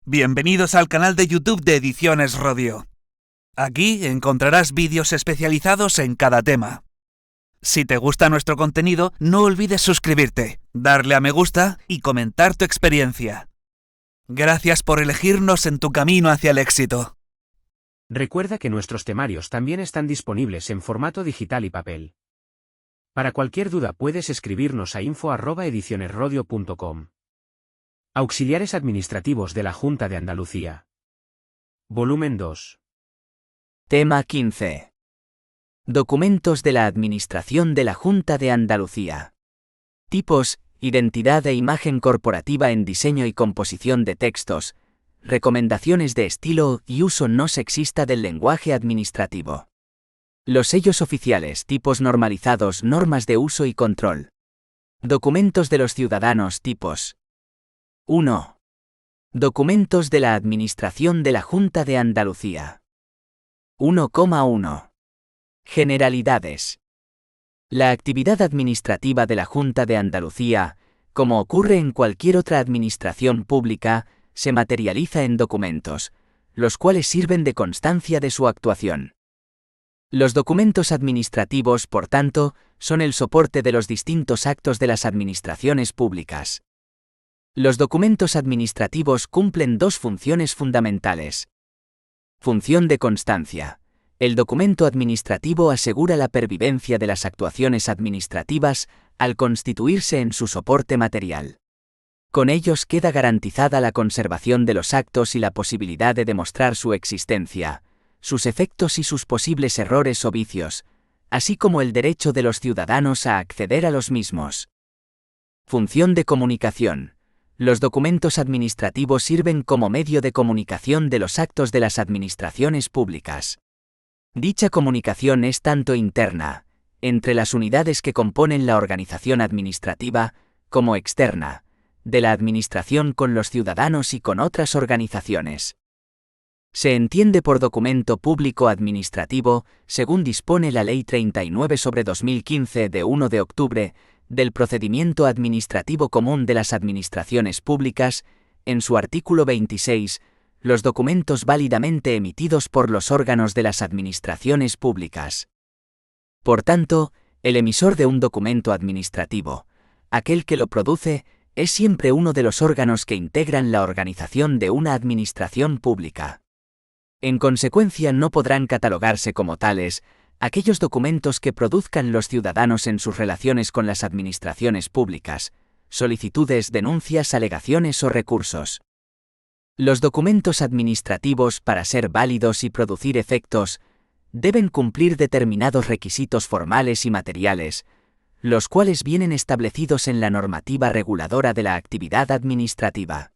Bienvenidos al canal de YouTube de Ediciones Rodio. Aquí encontrarás vídeos especializados en cada tema. Si te gusta nuestro contenido, no olvides suscribirte, darle a me gusta y comentar tu experiencia. Gracias por elegirnos en tu camino hacia el éxito. Recuerda que nuestros temarios también están disponibles en formato digital y papel. Para cualquier duda puedes escribirnos a info@edicionesrodio.com. Auxiliares administrativos de la Junta de Andalucía. Volumen 2. Tema 15. Documentos de la Administración de la Junta de Andalucía. Tipos, identidad e imagen corporativa en diseño y composición de textos, recomendaciones de estilo y uso no sexista del lenguaje administrativo. Los sellos oficiales, tipos normalizados, normas de uso y control. Documentos de los ciudadanos, tipos. 1. Documentos de la Administración de la Junta de Andalucía. 1,1. Generalidades. La actividad administrativa de la Junta de Andalucía, como ocurre en cualquier otra administración pública, se materializa en documentos, los cuales sirven de constancia de su actuación. Los documentos administrativos, por tanto, son el soporte de los distintos actos de las administraciones públicas. Los documentos administrativos cumplen dos funciones fundamentales. Función de constancia. El documento administrativo asegura la pervivencia de las actuaciones administrativas al constituirse en su soporte material. Con ellos queda garantizada la conservación de los actos y la posibilidad de demostrar su existencia, sus efectos y sus posibles errores o vicios, así como el derecho de los ciudadanos a acceder a los mismos. Función de comunicación. Los documentos administrativos sirven como medio de comunicación de los actos de las administraciones públicas. Dicha comunicación es tanto interna, entre las unidades que componen la organización administrativa, como externa, de la administración con los ciudadanos y con otras organizaciones. Se entiende por documento público administrativo, según dispone la Ley 39/2015 de 1 de octubre, del Procedimiento Administrativo Común de las Administraciones Públicas, en su artículo 26, los documentos válidamente emitidos por los órganos de las administraciones públicas. Por tanto, el emisor de un documento administrativo, aquel que lo produce, es siempre uno de los órganos que integran la organización de una administración pública. En consecuencia, no podrán catalogarse como tales aquellos documentos que produzcan los ciudadanos en sus relaciones con las administraciones públicas, solicitudes, denuncias, alegaciones o recursos. Los documentos administrativos, para ser válidos y producir efectos, deben cumplir determinados requisitos formales y materiales, los cuales vienen establecidos en la normativa reguladora de la actividad administrativa.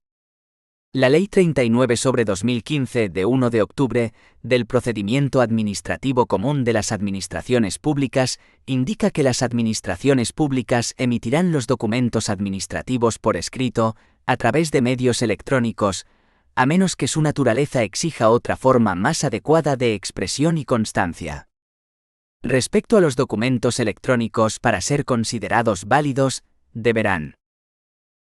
La Ley 39/2015 de 1 de octubre, del Procedimiento Administrativo Común de las Administraciones Públicas, indica que las administraciones públicas emitirán los documentos administrativos por escrito, a través de medios electrónicos, a menos que su naturaleza exija otra forma más adecuada de expresión y constancia. Respecto a los documentos electrónicos, para ser considerados válidos, deberán: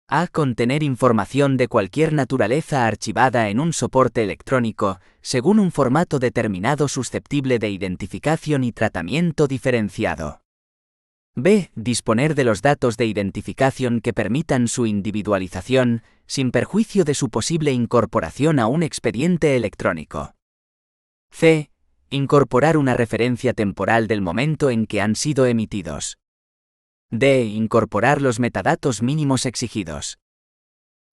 a. Contener información de cualquier naturaleza archivada en un soporte electrónico, según un formato determinado susceptible de identificación y tratamiento diferenciado. b. Disponer de los datos de identificación que permitan su individualización, sin perjuicio de su posible incorporación a un expediente electrónico. c. Incorporar una referencia temporal del momento en que han sido emitidos. d. Incorporar los metadatos mínimos exigidos.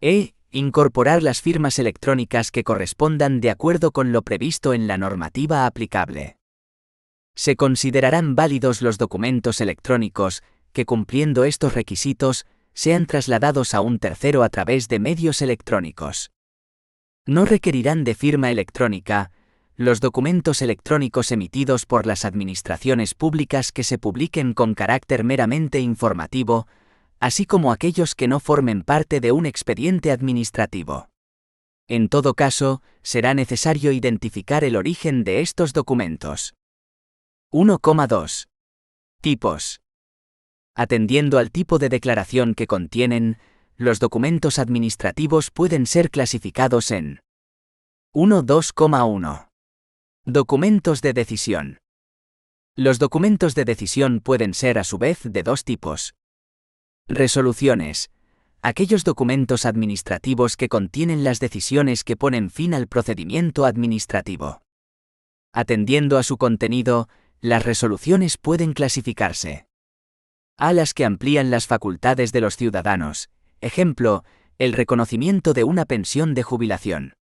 e. Incorporar las firmas electrónicas que correspondan de acuerdo con lo previsto en la normativa aplicable. Se considerarán válidos los documentos electrónicos que, cumpliendo estos requisitos, sean trasladados a un tercero a través de medios electrónicos. No requerirán de firma electrónica los documentos electrónicos emitidos por las administraciones públicas que se publiquen con carácter meramente informativo, así como aquellos que no formen parte de un expediente administrativo. En todo caso, será necesario identificar el origen de estos documentos. 1,2. Tipos. Atendiendo al tipo de declaración que contienen, los documentos administrativos pueden ser clasificados en 1.2.1. Documentos de decisión. Los documentos de decisión pueden ser a su vez de dos tipos. Resoluciones. Aquellos documentos administrativos que contienen las decisiones que ponen fin al procedimiento administrativo. Atendiendo a su contenido, las resoluciones pueden clasificarse. A. Las que amplían las facultades de los ciudadanos, ejemplo, el reconocimiento de una pensión de jubilación.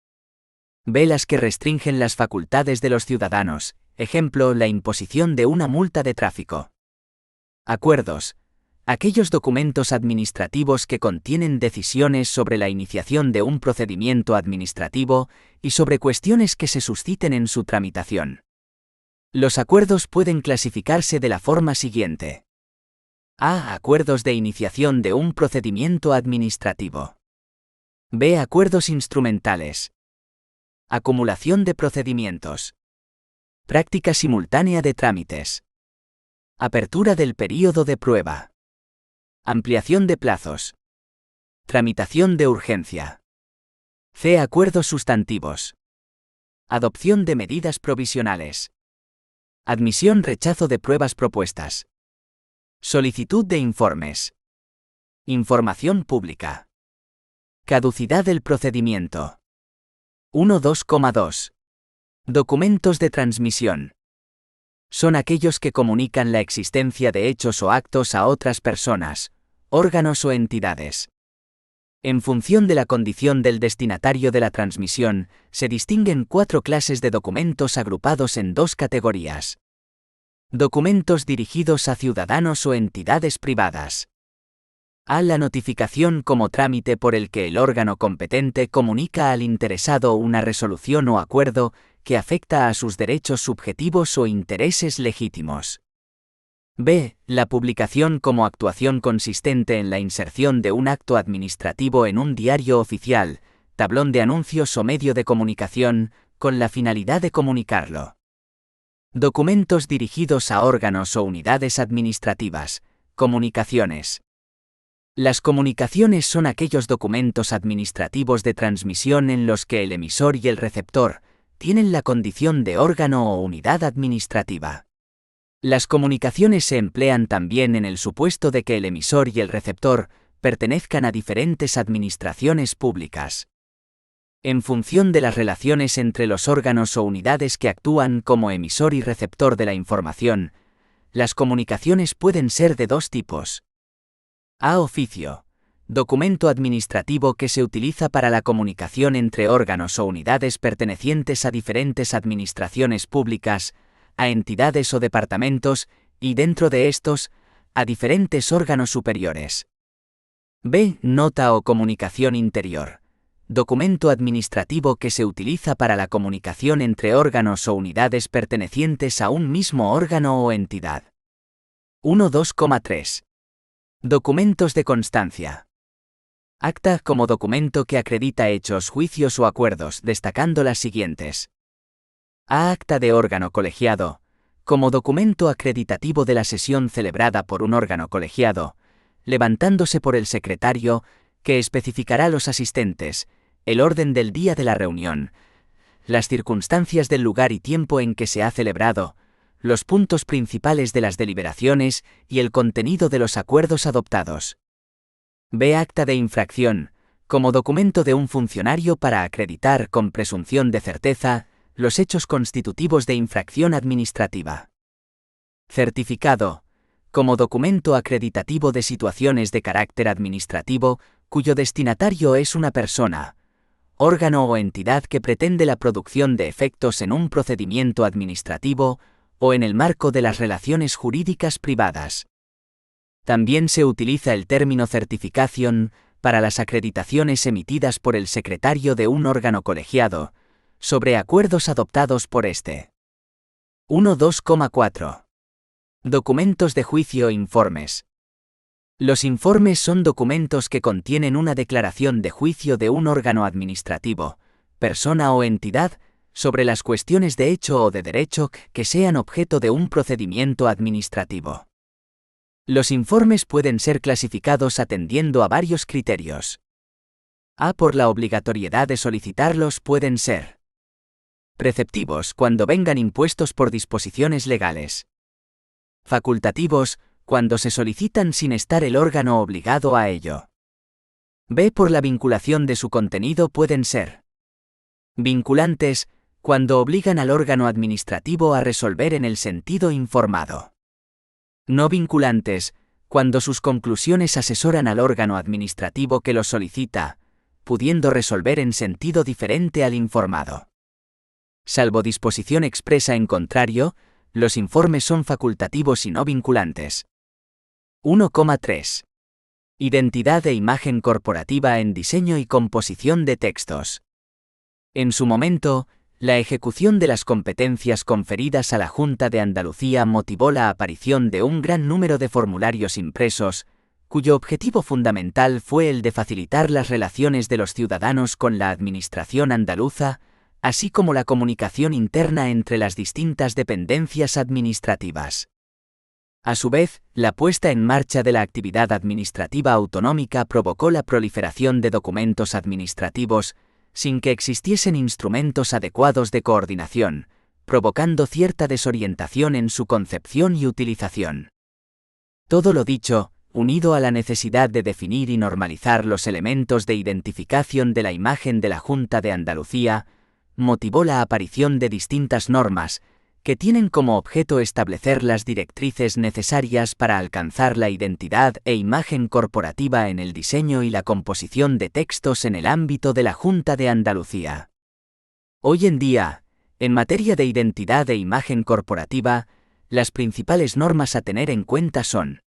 B. Las que restringen las facultades de los ciudadanos, ejemplo, la imposición de una multa de tráfico. Acuerdos. Aquellos documentos administrativos que contienen decisiones sobre la iniciación de un procedimiento administrativo y sobre cuestiones que se susciten en su tramitación. Los acuerdos pueden clasificarse de la forma siguiente. A. Acuerdos de iniciación de un procedimiento administrativo. B. Acuerdos instrumentales. Acumulación de procedimientos. Práctica simultánea de trámites. Apertura del período de prueba. Ampliación de plazos. Tramitación de urgencia. C. Acuerdos sustantivos. Adopción de medidas provisionales. Admisión-rechazo de pruebas propuestas. Solicitud de informes. Información pública. Caducidad del procedimiento. 1.2.2. Documentos de transmisión. Son aquellos que comunican la existencia de hechos o actos a otras personas, órganos o entidades. En función de la condición del destinatario de la transmisión, se distinguen 4 clases de documentos agrupados en 2 categorías. Documentos dirigidos a ciudadanos o entidades privadas. A. La notificación como trámite por el que el órgano competente comunica al interesado una resolución o acuerdo que afecta a sus derechos subjetivos o intereses legítimos. B. La publicación como actuación consistente en la inserción de un acto administrativo en un diario oficial, tablón de anuncios o medio de comunicación, con la finalidad de comunicarlo. Documentos dirigidos a órganos o unidades administrativas, comunicaciones. Las comunicaciones son aquellos documentos administrativos de transmisión en los que el emisor y el receptor tienen la condición de órgano o unidad administrativa. Las comunicaciones se emplean también en el supuesto de que el emisor y el receptor pertenezcan a diferentes administraciones públicas. En función de las relaciones entre los órganos o unidades que actúan como emisor y receptor de la información, las comunicaciones pueden ser de 2 tipos. A. Oficio. Documento administrativo que se utiliza para la comunicación entre órganos o unidades pertenecientes a diferentes administraciones públicas, a entidades o departamentos, y dentro de estos, a diferentes órganos superiores. B. Nota o comunicación interior. Documento administrativo que se utiliza para la comunicación entre órganos o unidades pertenecientes a un mismo órgano o entidad. 1.2.3. Documentos de constancia. Acta como documento que acredita hechos, juicios o acuerdos, destacando las siguientes. A. Acta de órgano colegiado, como documento acreditativo de la sesión celebrada por un órgano colegiado, levantándose por el secretario, que especificará los asistentes, el orden del día de la reunión, las circunstancias del lugar y tiempo en que se ha celebrado, los puntos principales de las deliberaciones y el contenido de los acuerdos adoptados. B. Acta de infracción, como documento de un funcionario para acreditar con presunción de certeza los hechos constitutivos de infracción administrativa. Certificado, como documento acreditativo de situaciones de carácter administrativo cuyo destinatario es una persona, órgano o entidad que pretende la producción de efectos en un procedimiento administrativo o en el marco de las relaciones jurídicas privadas. También se utiliza el término certificación para las acreditaciones emitidas por el secretario de un órgano colegiado, sobre acuerdos adoptados por este. 1.2.4. Documentos de juicio e informes. Los informes son documentos que contienen una declaración de juicio de un órgano administrativo, persona o entidad, sobre las cuestiones de hecho o de derecho que sean objeto de un procedimiento administrativo. Los informes pueden ser clasificados atendiendo a varios criterios. A. Por la obligatoriedad de solicitarlos pueden ser Preceptivos cuando vengan impuestos por disposiciones legales. Facultativos cuando se solicitan sin estar el órgano obligado a ello. B. Por la vinculación de su contenido pueden ser vinculantes cuando obligan al órgano administrativo a resolver en el sentido informado. No vinculantes cuando sus conclusiones asesoran al órgano administrativo que los solicita, pudiendo resolver en sentido diferente al informado. Salvo disposición expresa en contrario, los informes son facultativos y no vinculantes. 1,3. Identidad e imagen corporativa en diseño y composición de textos. En su momento, la ejecución de las competencias conferidas a la Junta de Andalucía motivó la aparición de un gran número de formularios impresos, cuyo objetivo fundamental fue el de facilitar las relaciones de los ciudadanos con la administración andaluza, así como la comunicación interna entre las distintas dependencias administrativas. A su vez, la puesta en marcha de la actividad administrativa autonómica provocó la proliferación de documentos administrativos, sin que existiesen instrumentos adecuados de coordinación, provocando cierta desorientación en su concepción y utilización. Todo lo dicho, unido a la necesidad de definir y normalizar los elementos de identificación de la imagen de la Junta de Andalucía, motivó la aparición de distintas normas, que tienen como objeto establecer las directrices necesarias para alcanzar la identidad e imagen corporativa en el diseño y la composición de textos en el ámbito de la Junta de Andalucía. Hoy en día, en materia de identidad e imagen corporativa, las principales normas a tener en cuenta son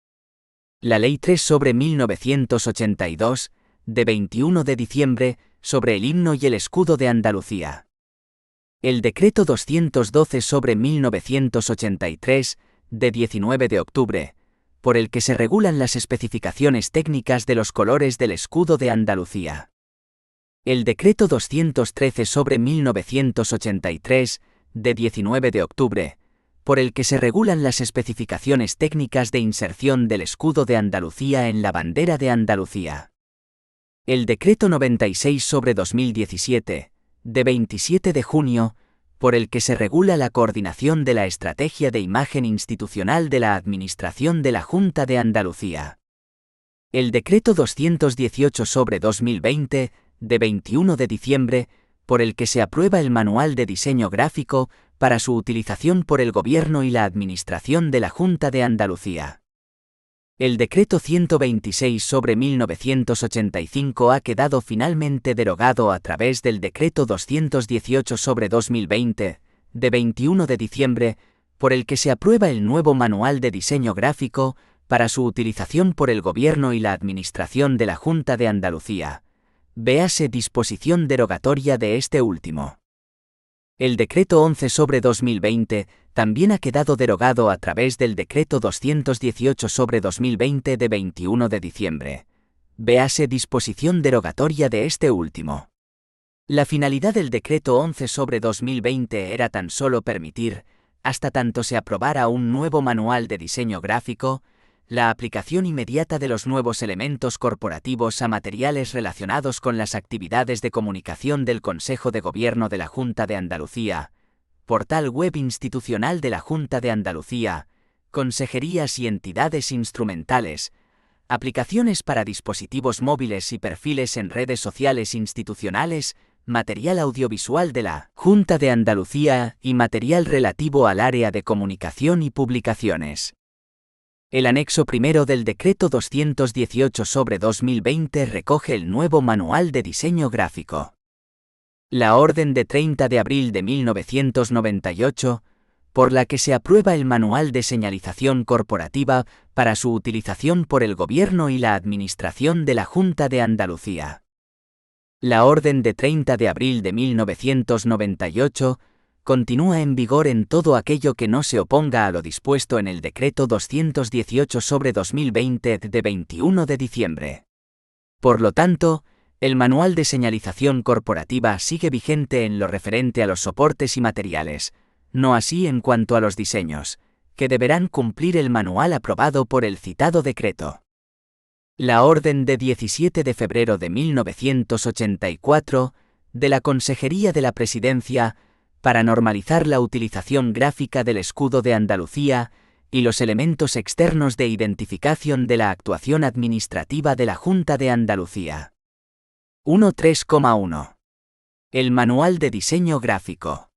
la Ley 3/1982, de 21 de diciembre, sobre el himno y el escudo de Andalucía. El Decreto 212/1983, de 19 de octubre, por el que se regulan las especificaciones técnicas de los colores del escudo de Andalucía. El Decreto 213/1983, de 19 de octubre, por el que se regulan las especificaciones técnicas de inserción del escudo de Andalucía en la bandera de Andalucía. El Decreto 96/2017, de 27 de junio, por el que se regula la coordinación de la estrategia de imagen institucional de la Administración de la Junta de Andalucía. El Decreto 218/2020, de 21 de diciembre, por el que se aprueba el Manual de Diseño Gráfico para su utilización por el Gobierno y la Administración de la Junta de Andalucía. El Decreto 126/1985 ha quedado finalmente derogado a través del Decreto 218/2020, de 21 de diciembre, por el que se aprueba el nuevo Manual de Diseño Gráfico para su utilización por el Gobierno y la Administración de la Junta de Andalucía. Véase disposición derogatoria de este último. El Decreto 11/2020 también ha quedado derogado a través del Decreto 218/2020 de 21 de diciembre. Véase disposición derogatoria de este último. La finalidad del Decreto 11/2020 era tan solo permitir, hasta tanto se aprobara un nuevo manual de diseño gráfico, la aplicación inmediata de los nuevos elementos corporativos a materiales relacionados con las actividades de comunicación del Consejo de Gobierno de la Junta de Andalucía, portal web institucional de la Junta de Andalucía, consejerías y entidades instrumentales, aplicaciones para dispositivos móviles y perfiles en redes sociales institucionales, material audiovisual de la Junta de Andalucía y material relativo al área de comunicación y publicaciones. El anexo primero del Decreto 218/2020 recoge el nuevo Manual de Diseño Gráfico. La Orden de 30 de abril de 1998, por la que se aprueba el Manual de Señalización Corporativa para su utilización por el Gobierno y la Administración de la Junta de Andalucía. La Orden de 30 de abril de 1998 continúa en vigor en todo aquello que no se oponga a lo dispuesto en el Decreto 218/2020 de 21 de diciembre. Por lo tanto, el Manual de Señalización Corporativa sigue vigente en lo referente a los soportes y materiales, no así en cuanto a los diseños, que deberán cumplir el manual aprobado por el citado decreto. La Orden de 17 de febrero de 1984, de la Consejería de la Presidencia, para normalizar la utilización gráfica del escudo de Andalucía y los elementos externos de identificación de la actuación administrativa de la Junta de Andalucía. 1.3.1. El Manual de Diseño Gráfico.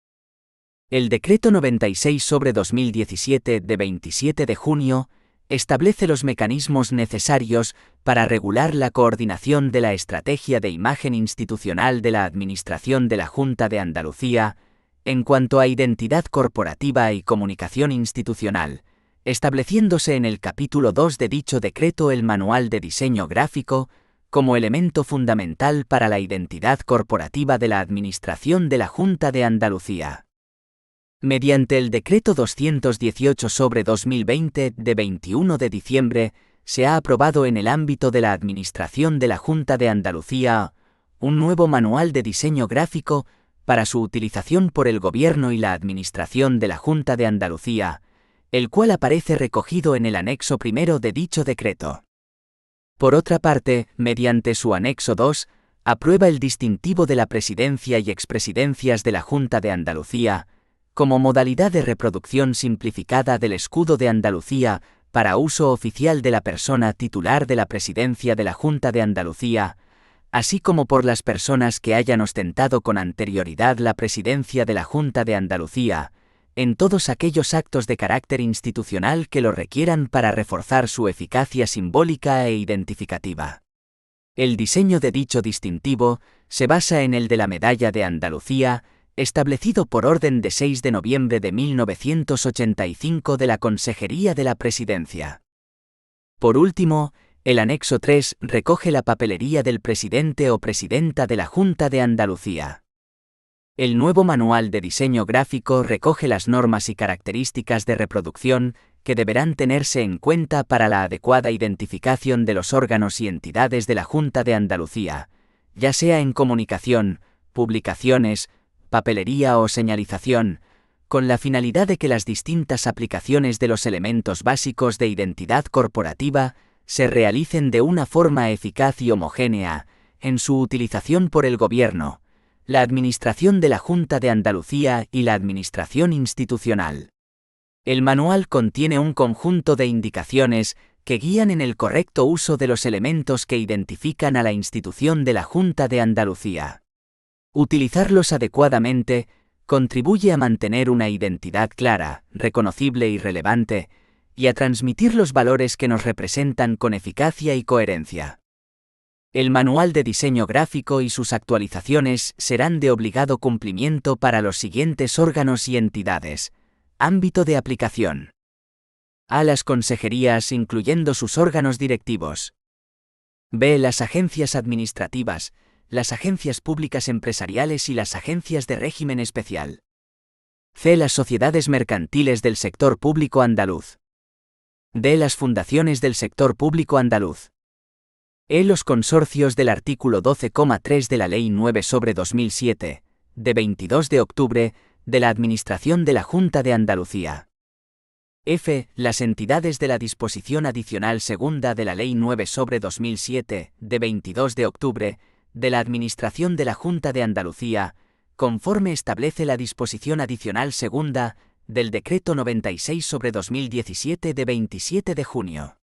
El Decreto 96/2017 de 27 de junio establece los mecanismos necesarios para regular la coordinación de la estrategia de imagen institucional de la Administración de la Junta de Andalucía en cuanto a identidad corporativa y comunicación institucional, estableciéndose en el capítulo 2 de dicho decreto el Manual de Diseño Gráfico como elemento fundamental para la identidad corporativa de la Administración de la Junta de Andalucía. Mediante el Decreto 218/2020 de 21 de diciembre, se ha aprobado en el ámbito de la Administración de la Junta de Andalucía un nuevo Manual de Diseño Gráfico para su utilización por el Gobierno y la Administración de la Junta de Andalucía, el cual aparece recogido en el anexo primero de dicho decreto. Por otra parte, mediante su anexo 2, aprueba el distintivo de la Presidencia y expresidencias de la Junta de Andalucía, como modalidad de reproducción simplificada del escudo de Andalucía para uso oficial de la persona titular de la Presidencia de la Junta de Andalucía, así como por las personas que hayan ostentado con anterioridad la presidencia de la Junta de Andalucía, en todos aquellos actos de carácter institucional que lo requieran para reforzar su eficacia simbólica e identificativa. El diseño de dicho distintivo se basa en el de la Medalla de Andalucía, establecido por orden de 6 de noviembre de 1985 de la Consejería de la Presidencia. Por último, el anexo 3 recoge la papelería del presidente o presidenta de la Junta de Andalucía. El nuevo manual de diseño gráfico recoge las normas y características de reproducción que deberán tenerse en cuenta para la adecuada identificación de los órganos y entidades de la Junta de Andalucía, ya sea en comunicación, publicaciones, papelería o señalización, con la finalidad de que las distintas aplicaciones de los elementos básicos de identidad corporativa se realicen de una forma eficaz y homogénea en su utilización por el Gobierno, la Administración de la Junta de Andalucía y la Administración institucional. El manual contiene un conjunto de indicaciones que guían en el correcto uso de los elementos que identifican a la institución de la Junta de Andalucía. Utilizarlos adecuadamente contribuye a mantener una identidad clara, reconocible y relevante, y a transmitir los valores que nos representan con eficacia y coherencia. El manual de diseño gráfico y sus actualizaciones serán de obligado cumplimiento para los siguientes órganos y entidades. Ámbito de aplicación. A las consejerías incluyendo sus órganos directivos. B. Las agencias administrativas, las agencias públicas empresariales y las agencias de régimen especial. C. Las sociedades mercantiles del sector público andaluz. D. Las fundaciones del sector público andaluz. E. Los consorcios del artículo 12,3 de la Ley 9/2007, de 22 de octubre, de la Administración de la Junta de Andalucía. F. Las entidades de la disposición adicional segunda de la Ley 9/2007, de 22 de octubre, de la Administración de la Junta de Andalucía, conforme establece la disposición adicional segunda del Decreto 96/2017 de 27 de junio.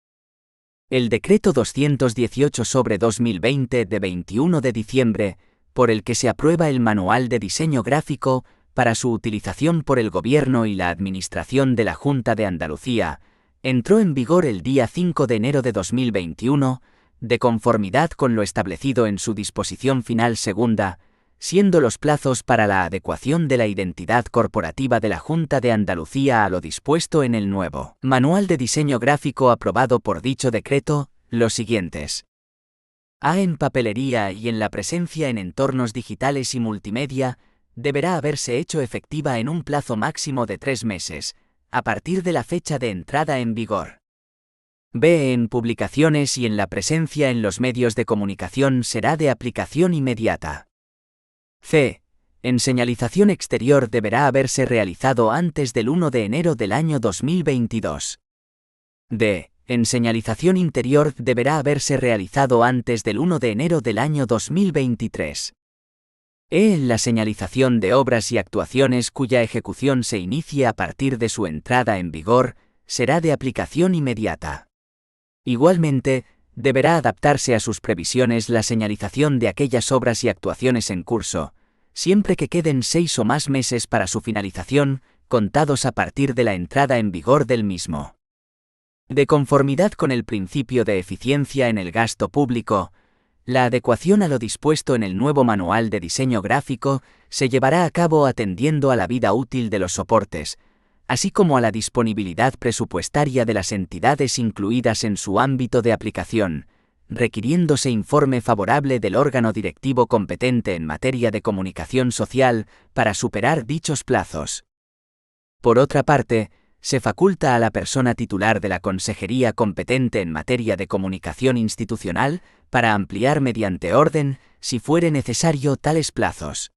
El Decreto 218/2020 de 21 de diciembre, por el que se aprueba el Manual de Diseño Gráfico para su utilización por el Gobierno y la Administración de la Junta de Andalucía, entró en vigor el día 5 de enero de 2021, de conformidad con lo establecido en su disposición final segunda, siendo los plazos para la adecuación de la identidad corporativa de la Junta de Andalucía a lo dispuesto en el nuevo Manual de Diseño Gráfico aprobado por dicho decreto, los siguientes. A. En papelería y en la presencia en entornos digitales y multimedia, deberá haberse hecho efectiva en un plazo máximo de 3 meses, a partir de la fecha de entrada en vigor. B. En publicaciones y en la presencia en los medios de comunicación será de aplicación inmediata. C. En señalización exterior deberá haberse realizado antes del 1 de enero del año 2022. D. En señalización interior deberá haberse realizado antes del 1 de enero del año 2023. La señalización de obras y actuaciones cuya ejecución se inicie a partir de su entrada en vigor, será de aplicación inmediata. Igualmente, deberá adaptarse a sus previsiones la señalización de aquellas obras y actuaciones en curso, siempre que queden 6 o más meses para su finalización, contados a partir de la entrada en vigor del mismo. De conformidad con el principio de eficiencia en el gasto público, la adecuación a lo dispuesto en el nuevo manual de diseño gráfico se llevará a cabo atendiendo a la vida útil de los soportes, así como a la disponibilidad presupuestaria de las entidades incluidas en su ámbito de aplicación, requiriéndose informe favorable del órgano directivo competente en materia de comunicación social para superar dichos plazos. Por otra parte, se faculta a la persona titular de la consejería competente en materia de comunicación institucional para ampliar mediante orden, si fuere necesario, tales plazos.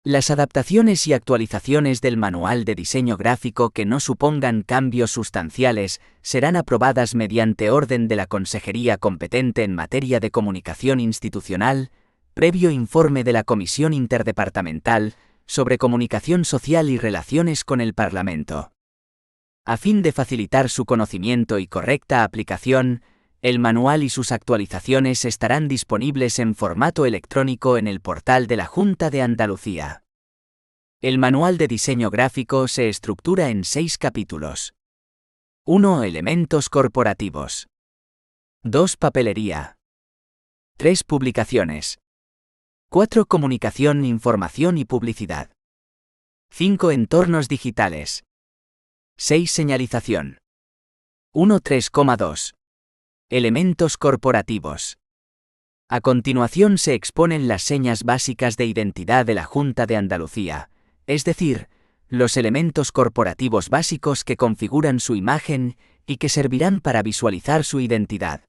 Las adaptaciones y actualizaciones del manual de diseño gráfico que no supongan cambios sustanciales serán aprobadas mediante orden de la consejería competente en materia de comunicación institucional, previo informe de la Comisión Interdepartamental sobre Comunicación Social y Relaciones con el Parlamento. A fin de facilitar su conocimiento y correcta aplicación, el manual y sus actualizaciones estarán disponibles en formato electrónico en el portal de la Junta de Andalucía. El manual de diseño gráfico se estructura en 6 capítulos. 1. Elementos corporativos. 2. Papelería. 3. Publicaciones. 4. Comunicación, información y publicidad. 5. Entornos digitales. 6. Señalización. 1.3,2. Elementos corporativos. A continuación se exponen las señas básicas de identidad de la Junta de Andalucía, es decir, los elementos corporativos básicos que configuran su imagen y que servirán para visualizar su identidad.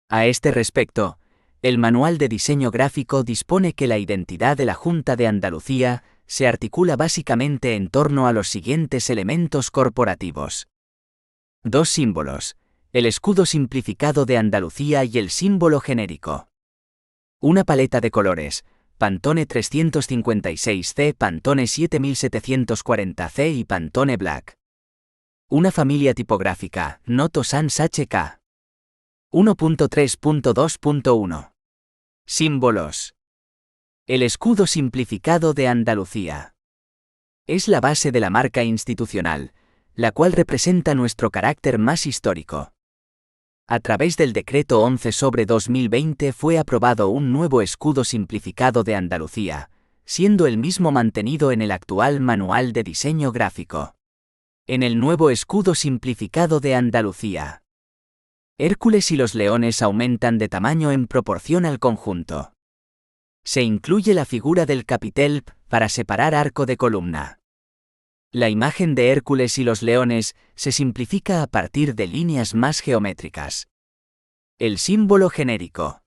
A este respecto, el Manual de Diseño Gráfico dispone que la identidad de la Junta de Andalucía se articula básicamente en torno a los siguientes elementos corporativos. 2 símbolos: el escudo simplificado de Andalucía y el símbolo genérico. Una paleta de colores: Pantone 356C, Pantone 7740C y Pantone Black. Una familia tipográfica: Noto Sans HK. 1.3.2.1. Símbolos. El escudo simplificado de Andalucía. Es la base de la marca institucional, la cual representa nuestro carácter más histórico. A través del Decreto 11/2020 fue aprobado un nuevo escudo simplificado de Andalucía, siendo el mismo mantenido en el actual Manual de Diseño Gráfico. En el nuevo escudo simplificado de Andalucía, Hércules y los leones aumentan de tamaño en proporción al conjunto. Se incluye la figura del capitel para separar arco de columna. La imagen de Hércules y los leones se simplifica a partir de líneas más geométricas. El símbolo genérico.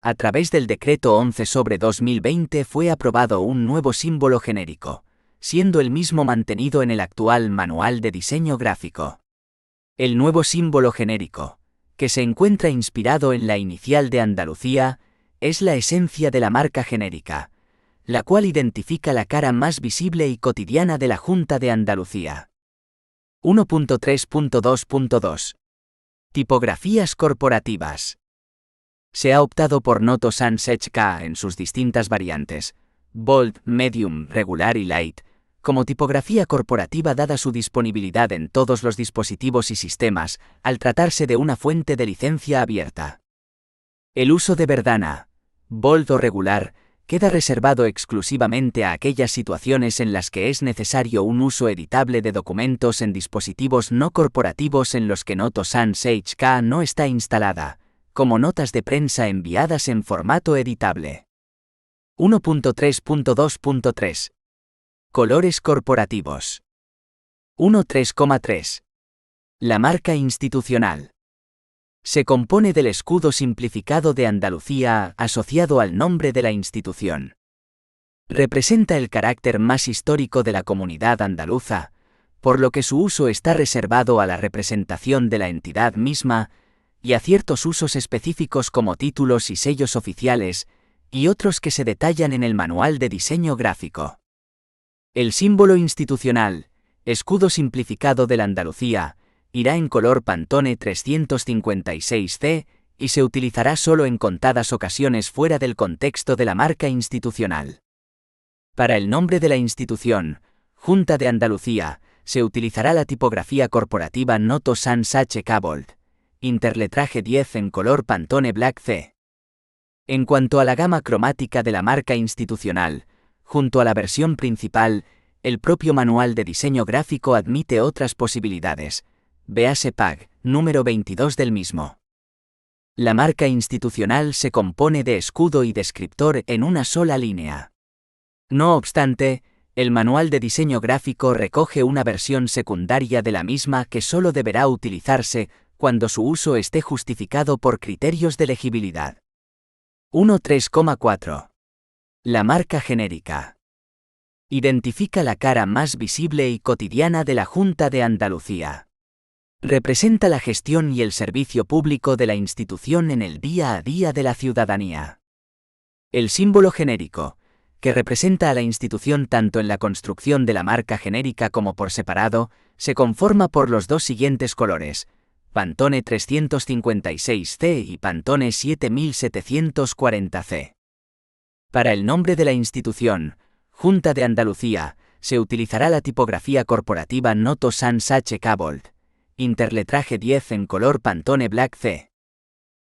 A través del Decreto 11/2020 fue aprobado un nuevo símbolo genérico, siendo el mismo mantenido en el actual Manual de Diseño Gráfico. El nuevo símbolo genérico, que se encuentra inspirado en la inicial de Andalucía, es la esencia de la marca genérica, la cual identifica la cara más visible y cotidiana de la Junta de Andalucía. 1.3.2.2. Tipografías corporativas. Se ha optado por Noto Sans HK en sus distintas variantes, Bold, Medium, Regular y Light, como tipografía corporativa dada su disponibilidad en todos los dispositivos y sistemas, al tratarse de una fuente de licencia abierta. El uso de Verdana, Bold o Regular, queda reservado exclusivamente a aquellas situaciones en las que es necesario un uso editable de documentos en dispositivos no corporativos en los que Noto Sans HK no está instalada, como notas de prensa enviadas en formato editable. 1.3.2.3. Colores corporativos. 1.3,3. La marca institucional. Se compone del escudo simplificado de Andalucía asociado al nombre de la institución. Representa el carácter más histórico de la comunidad andaluza, por lo que su uso está reservado a la representación de la entidad misma y a ciertos usos específicos como títulos y sellos oficiales, y otros que se detallan en el Manual de Diseño Gráfico. El símbolo institucional, escudo simplificado de la Andalucía, irá en color Pantone 356C y se utilizará solo en contadas ocasiones fuera del contexto de la marca institucional. Para el nombre de la institución, Junta de Andalucía, se utilizará la tipografía corporativa Noto Sans HK Bold, interletraje 10 en color Pantone Black C. En cuanto a la gama cromática de la marca institucional, junto a la versión principal, el propio manual de diseño gráfico admite otras posibilidades. Véase PAG, número 22 del mismo. La marca institucional se compone de escudo y descriptor en una sola línea. No obstante, el manual de diseño gráfico recoge una versión secundaria de la misma que solo deberá utilizarse cuando su uso esté justificado por criterios de legibilidad. 1.3.4. La marca genérica. Identifica la cara más visible y cotidiana de la Junta de Andalucía. Representa la gestión y el servicio público de la institución en el día a día de la ciudadanía. El símbolo genérico, que representa a la institución tanto en la construcción de la marca genérica como por separado, se conforma por los dos siguientes colores, Pantone 356C y Pantone 7740C. Para el nombre de la institución, Junta de Andalucía, se utilizará la tipografía corporativa Noto Sans HK Bold, interletraje 10 en color Pantone Black C.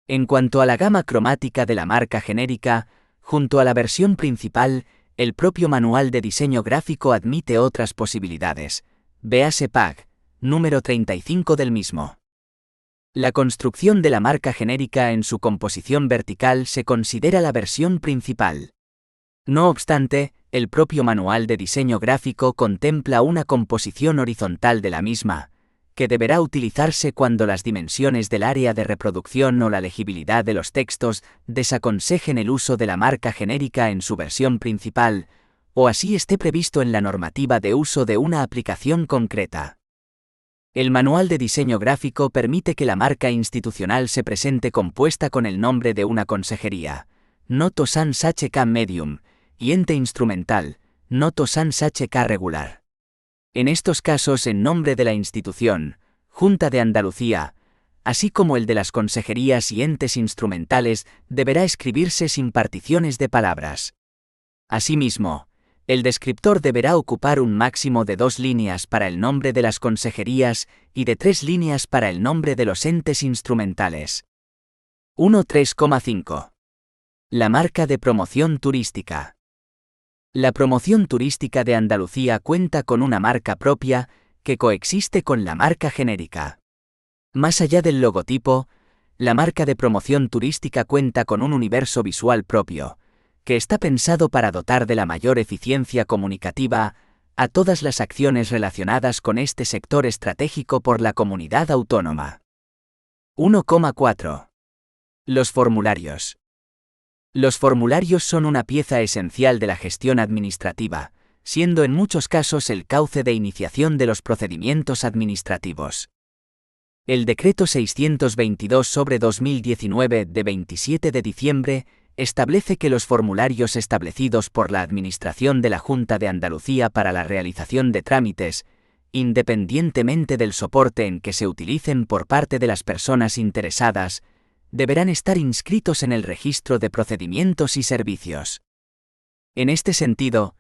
En cuanto a la gama cromática de la marca genérica, junto a la versión principal, el propio manual de diseño gráfico admite otras posibilidades. Véase PAG, número 35 del mismo. La construcción de la marca genérica en su composición vertical se considera la versión principal. No obstante, el propio manual de diseño gráfico contempla una composición horizontal de la misma, que deberá utilizarse cuando las dimensiones del área de reproducción o la legibilidad de los textos desaconsejen el uso de la marca genérica en su versión principal, o así esté previsto en la normativa de uso de una aplicación concreta. El manual de diseño gráfico permite que la marca institucional se presente compuesta con el nombre de una consejería, Noto Sans HK Medium, y ente instrumental, Noto Sans HK Regular. En estos casos, en nombre de la institución, Junta de Andalucía, así como el de las consejerías y entes instrumentales, deberá escribirse sin particiones de palabras. Asimismo, el descriptor deberá ocupar un máximo de 2 líneas para el nombre de las consejerías y de 3 líneas para el nombre de los entes instrumentales. 1.3.5. La marca de promoción turística. La promoción turística de Andalucía cuenta con una marca propia que coexiste con la marca genérica. Más allá del logotipo, la marca de promoción turística cuenta con un universo visual propio, que está pensado para dotar de la mayor eficiencia comunicativa a todas las acciones relacionadas con este sector estratégico por la comunidad autónoma. 1.4. Los formularios. Los formularios son una pieza esencial de la gestión administrativa, siendo en muchos casos el cauce de iniciación de los procedimientos administrativos. El Decreto 622/2019 de 27 de diciembre establece que los formularios establecidos por la Administración de la Junta de Andalucía para la realización de trámites, independientemente del soporte en que se utilicen por parte de las personas interesadas, deberán estar inscritos en el Registro de Procedimientos y Servicios. En este sentido,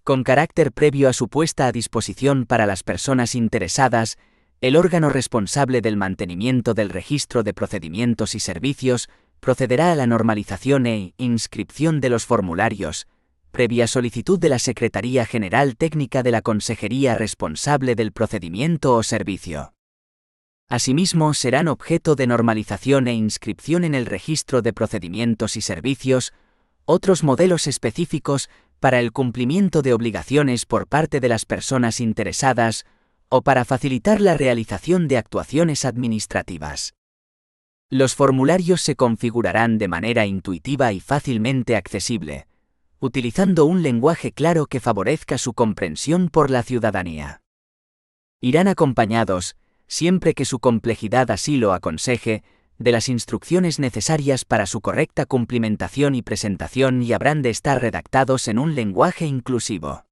con carácter previo a su puesta a disposición para las personas interesadas, el órgano responsable del mantenimiento del Registro de Procedimientos y Servicios procederá a la normalización e inscripción de los formularios, previa solicitud de la Secretaría General Técnica de la Consejería responsable del procedimiento o servicio. Asimismo, serán objeto de normalización e inscripción en el Registro de Procedimientos y Servicios otros modelos específicos para el cumplimiento de obligaciones por parte de las personas interesadas o para facilitar la realización de actuaciones administrativas. Los formularios se configurarán de manera intuitiva y fácilmente accesible, utilizando un lenguaje claro que favorezca su comprensión por la ciudadanía. Irán acompañados, siempre que su complejidad así lo aconseje, de las instrucciones necesarias para su correcta cumplimentación y presentación y habrán de estar redactados en un lenguaje inclusivo.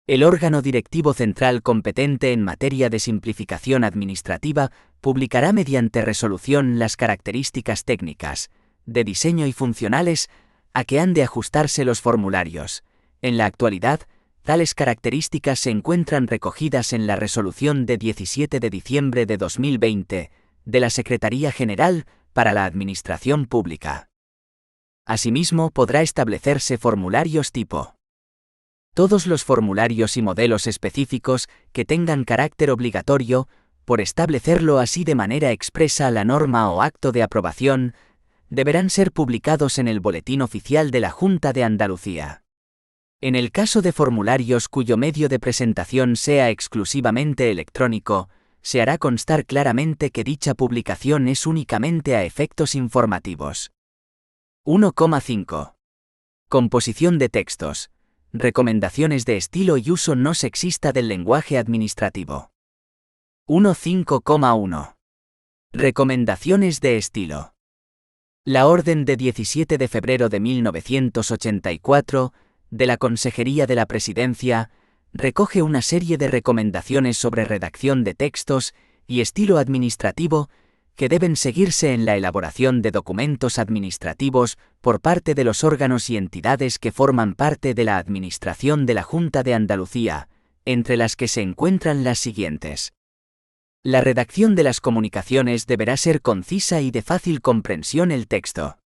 El órgano directivo central competente en materia de simplificación administrativa publicará mediante resolución las características técnicas, de diseño y funcionales a que han de ajustarse los formularios. En la actualidad, tales características se encuentran recogidas en la resolución de 17 de diciembre de 2020 de la Secretaría General para la Administración Pública. Asimismo, podrá establecerse formularios tipo. Todos los formularios y modelos específicos que tengan carácter obligatorio, por establecerlo así de manera expresa la norma o acto de aprobación, deberán ser publicados en el Boletín Oficial de la Junta de Andalucía. En el caso de formularios cuyo medio de presentación sea exclusivamente electrónico, se hará constar claramente que dicha publicación es únicamente a efectos informativos. 1,5. Composición de textos. Recomendaciones de estilo y uso no sexista del lenguaje administrativo. 1.5,1. Recomendaciones de estilo. La Orden de 17 de febrero de 1984, de la Consejería de la Presidencia, recoge una serie de recomendaciones sobre redacción de textos y estilo administrativo que deben seguirse en la elaboración de documentos administrativos por parte de los órganos y entidades que forman parte de la Administración de la Junta de Andalucía, entre las que se encuentran las siguientes. La redacción de las comunicaciones deberá ser concisa y de fácil comprensión el texto.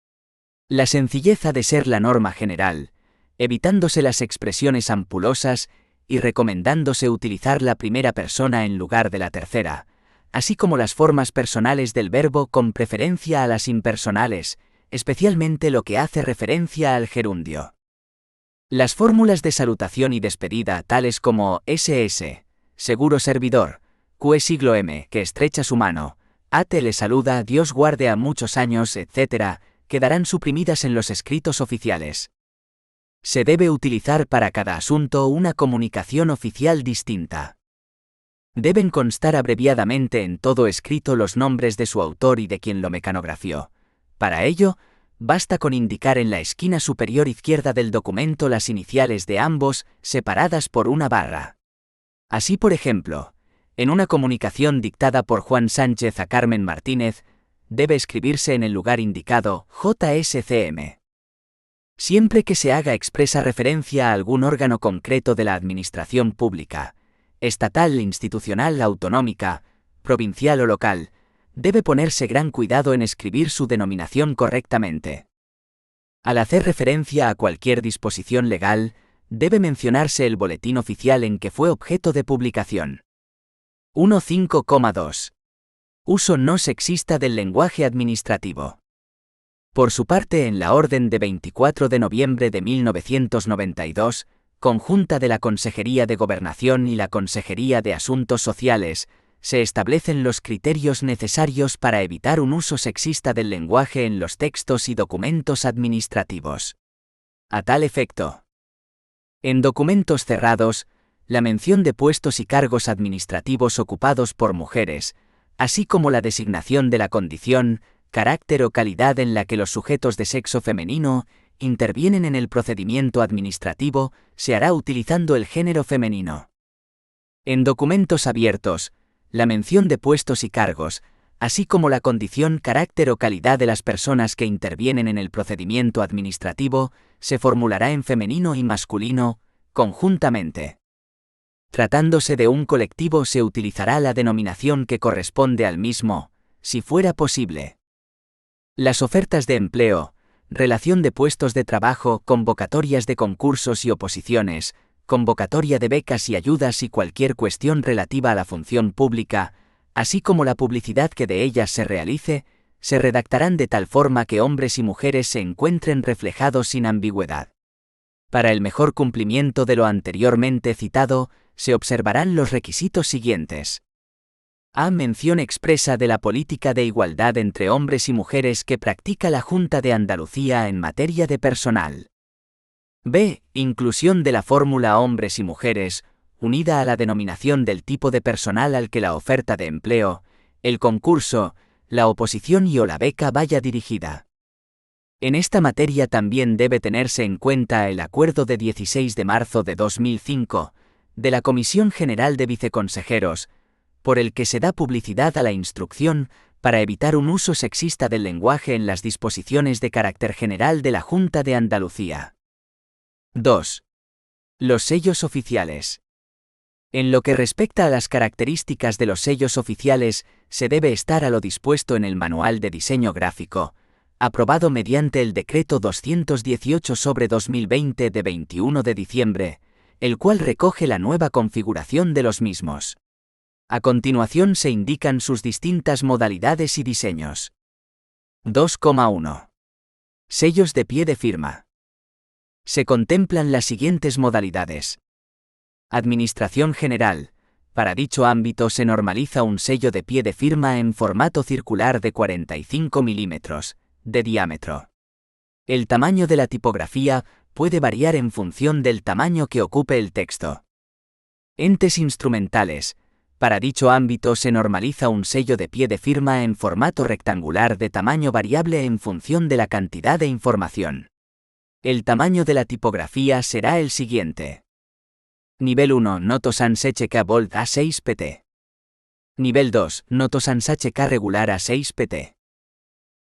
La sencillez ha de ser la norma general, evitándose las expresiones ampulosas y recomendándose utilizar la primera persona en lugar de la tercera, así como las formas personales del verbo con preferencia a las impersonales, especialmente lo que hace referencia al gerundio. Las fórmulas de salutación y despedida tales como SS, seguro servidor, QE siglo M, que estrecha su mano, ATE le saluda, Dios guarde a muchos años, etc., quedarán suprimidas en los escritos oficiales. Se debe utilizar para cada asunto una comunicación oficial distinta. Deben constar abreviadamente en todo escrito los nombres de su autor y de quien lo mecanografió. Para ello, basta con indicar en la esquina superior izquierda del documento las iniciales de ambos, separadas por una barra. Así, por ejemplo, en una comunicación dictada por Juan Sánchez a Carmen Martínez, debe escribirse en el lugar indicado JSCM. Siempre que se haga expresa referencia a algún órgano concreto de la administración pública, estatal, institucional, autonómica, provincial o local, debe ponerse gran cuidado en escribir su denominación correctamente. Al hacer referencia a cualquier disposición legal, debe mencionarse el boletín oficial en que fue objeto de publicación. 1.5,2. Uso no sexista del lenguaje administrativo. Por su parte, en la Orden de 24 de noviembre de 1992, conjunta de la Consejería de Gobernación y la Consejería de Asuntos Sociales, se establecen los criterios necesarios para evitar un uso sexista del lenguaje en los textos y documentos administrativos. A tal efecto, en documentos cerrados, la mención de puestos y cargos administrativos ocupados por mujeres, así como la designación de la condición, carácter o calidad en la que los sujetos de sexo femenino intervienen en el procedimiento administrativo, se hará utilizando el género femenino. En documentos abiertos, la mención de puestos y cargos, así como la condición, carácter o calidad de las personas que intervienen en el procedimiento administrativo, se formulará en femenino y masculino, conjuntamente. Tratándose de un colectivo, se utilizará la denominación que corresponde al mismo, si fuera posible. Las ofertas de empleo, relación de puestos de trabajo, convocatorias de concursos y oposiciones, convocatoria de becas y ayudas y cualquier cuestión relativa a la función pública, así como la publicidad que de ellas se realice, se redactarán de tal forma que hombres y mujeres se encuentren reflejados sin ambigüedad. Para el mejor cumplimiento de lo anteriormente citado, se observarán los requisitos siguientes. A. Mención expresa de la política de igualdad entre hombres y mujeres que practica la Junta de Andalucía en materia de personal. B. Inclusión de la fórmula hombres y mujeres, unida a la denominación del tipo de personal al que la oferta de empleo, el concurso, la oposición y o la beca vaya dirigida. En esta materia también debe tenerse en cuenta el acuerdo de 16 de marzo de 2005, de la Comisión General de Viceconsejeros, por el que se da publicidad a la instrucción para evitar un uso sexista del lenguaje en las disposiciones de carácter general de la Junta de Andalucía. 2. Los sellos oficiales. En lo que respecta a las características de los sellos oficiales, se debe estar a lo dispuesto en el Manual de Diseño Gráfico, aprobado mediante el Decreto 218/2020 de 21 de diciembre, el cual recoge la nueva configuración de los mismos. A continuación se indican sus distintas modalidades y diseños. 2,1. Sellos de pie de firma. Se contemplan las siguientes modalidades. Administración General. Para dicho ámbito se normaliza un sello de pie de firma en formato circular de 45 milímetros de diámetro. El tamaño de la tipografía puede variar en función del tamaño que ocupe el texto. Entes instrumentales. Para dicho ámbito se normaliza un sello de pie de firma en formato rectangular de tamaño variable en función de la cantidad de información. El tamaño de la tipografía será el siguiente. Nivel 1 Noto Sans HK Bold A6 pt. Nivel 2 Noto Sans HK Regular A6 pt.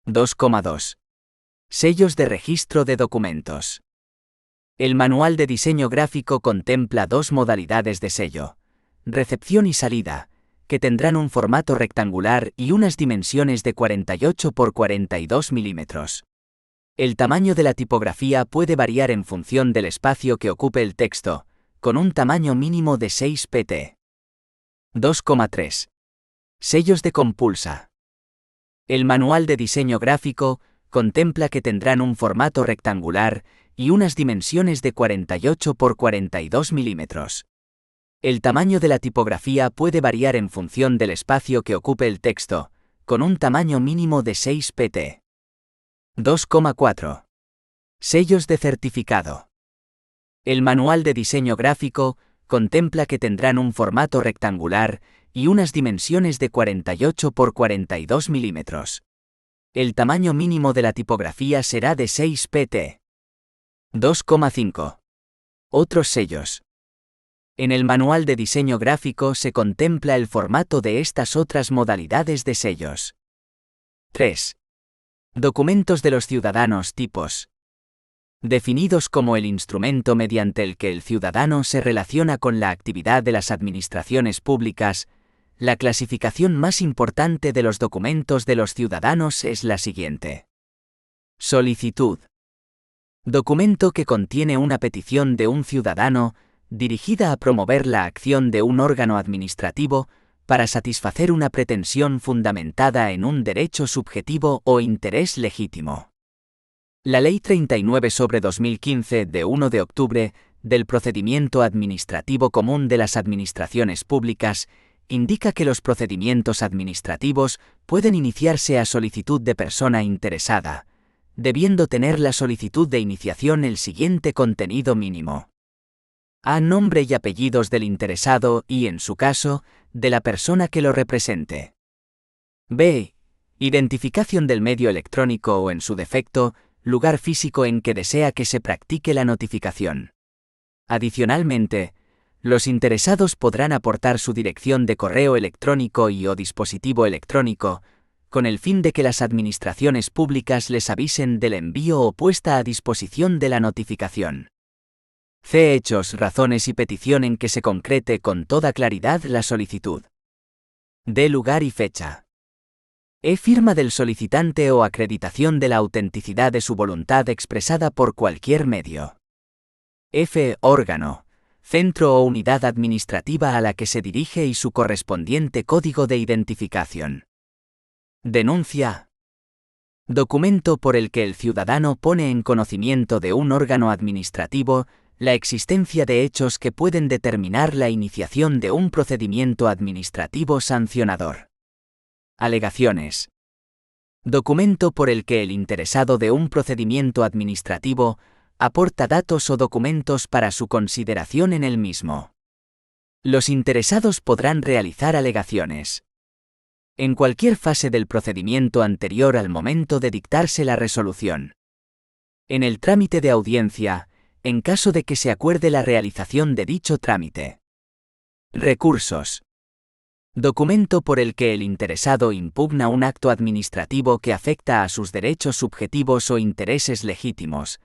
2,2. Sellos de registro de documentos. El Manual de Diseño Gráfico contempla dos modalidades de sello: recepción y salida, que tendrán un formato rectangular y unas dimensiones de 48 por 42 milímetros. El tamaño de la tipografía puede variar en función del espacio que ocupe el texto, con un tamaño mínimo de 6 pt. 2,3. Sellos de compulsa. El Manual de Diseño Gráfico contempla que tendrán un formato rectangular y unas dimensiones de 48 por 42 milímetros. El tamaño de la tipografía puede variar en función del espacio que ocupe el texto, con un tamaño mínimo de 6 pt. 2,4. Sellos de certificado. El Manual de Diseño Gráfico contempla que tendrán un formato rectangular y unas dimensiones de 48 por 42 milímetros. El tamaño mínimo de la tipografía será de 6 pt. 2,5. Otros sellos. En el Manual de Diseño Gráfico se contempla el formato de estas otras modalidades de sellos. 3. Documentos de los ciudadanos tipos. Definidos como el instrumento mediante el que el ciudadano se relaciona con la actividad de las administraciones públicas, la clasificación más importante de los documentos de los ciudadanos es la siguiente. Solicitud. Documento que contiene una petición de un ciudadano dirigida a promover la acción de un órgano administrativo para satisfacer una pretensión fundamentada en un derecho subjetivo o interés legítimo. La Ley 39/2015 de 1 de octubre del Procedimiento Administrativo Común de las Administraciones Públicas indica que los procedimientos administrativos pueden iniciarse a solicitud de persona interesada, debiendo tener la solicitud de iniciación el siguiente contenido mínimo: A. Nombre y apellidos del interesado y, en su caso, de la persona que lo represente. B. Identificación del medio electrónico o, en su defecto, lugar físico en que desea que se practique la notificación. Adicionalmente, los interesados podrán aportar su dirección de correo electrónico y o dispositivo electrónico, con el fin de que las administraciones públicas les avisen del envío o puesta a disposición de la notificación. C. Hechos, razones y petición en que se concrete con toda claridad la solicitud. D. Lugar y fecha. E. Firma del solicitante o acreditación de la autenticidad de su voluntad expresada por cualquier medio. F. Órgano, centro o unidad administrativa a la que se dirige y su correspondiente código de identificación. Denuncia. Documento por el que el ciudadano pone en conocimiento de un órgano administrativo la existencia de hechos que pueden determinar la iniciación de un procedimiento administrativo sancionador. Alegaciones. Documento por el que el interesado de un procedimiento administrativo aporta datos o documentos para su consideración en el mismo. Los interesados podrán realizar alegaciones. En cualquier fase del procedimiento anterior al momento de dictarse la resolución. En el trámite de audiencia, en caso de que se acuerde la realización de dicho trámite. Recursos. Documento por el que el interesado impugna un acto administrativo que afecta a sus derechos subjetivos o intereses legítimos,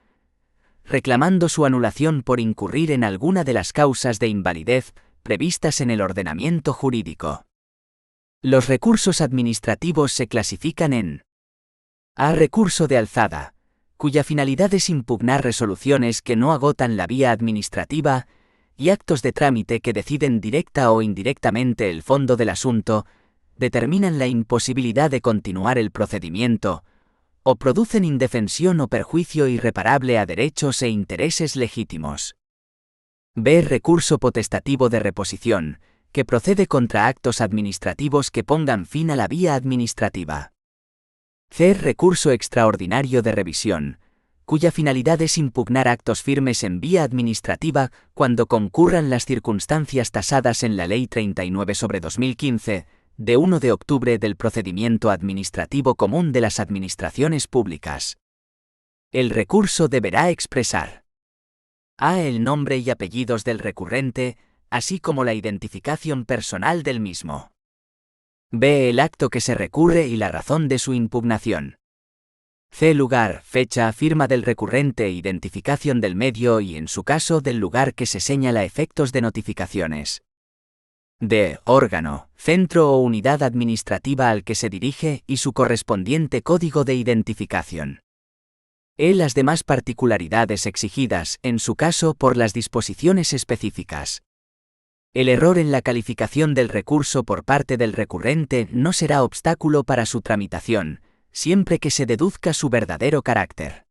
reclamando su anulación por incurrir en alguna de las causas de invalidez previstas en el ordenamiento jurídico. Los recursos administrativos se clasifican en A. Recurso de alzada, cuya finalidad es impugnar resoluciones que no agotan la vía administrativa, y actos de trámite que deciden directa o indirectamente el fondo del asunto, determinan la imposibilidad de continuar el procedimiento, o producen indefensión o perjuicio irreparable a derechos e intereses legítimos. B. Recurso potestativo de reposición, que procede contra actos administrativos que pongan fin a la vía administrativa. C. Recurso extraordinario de revisión, cuya finalidad es impugnar actos firmes en vía administrativa cuando concurran las circunstancias tasadas en la Ley 39/2015, de 1 de octubre del procedimiento administrativo común de las administraciones públicas. El recurso deberá expresar a. El nombre y apellidos del recurrente, así como la identificación personal del mismo. B. El acto que se recurre y la razón de su impugnación. C. Lugar, fecha, firma del recurrente, identificación del medio y, en su caso, del lugar que se señala a efectos de notificaciones. D. Órgano, centro o unidad administrativa al que se dirige y su correspondiente código de identificación. E. Las demás particularidades exigidas, en su caso, por las disposiciones específicas. El error en la calificación del recurso por parte del recurrente no será obstáculo para su tramitación, siempre que se deduzca su verdadero carácter.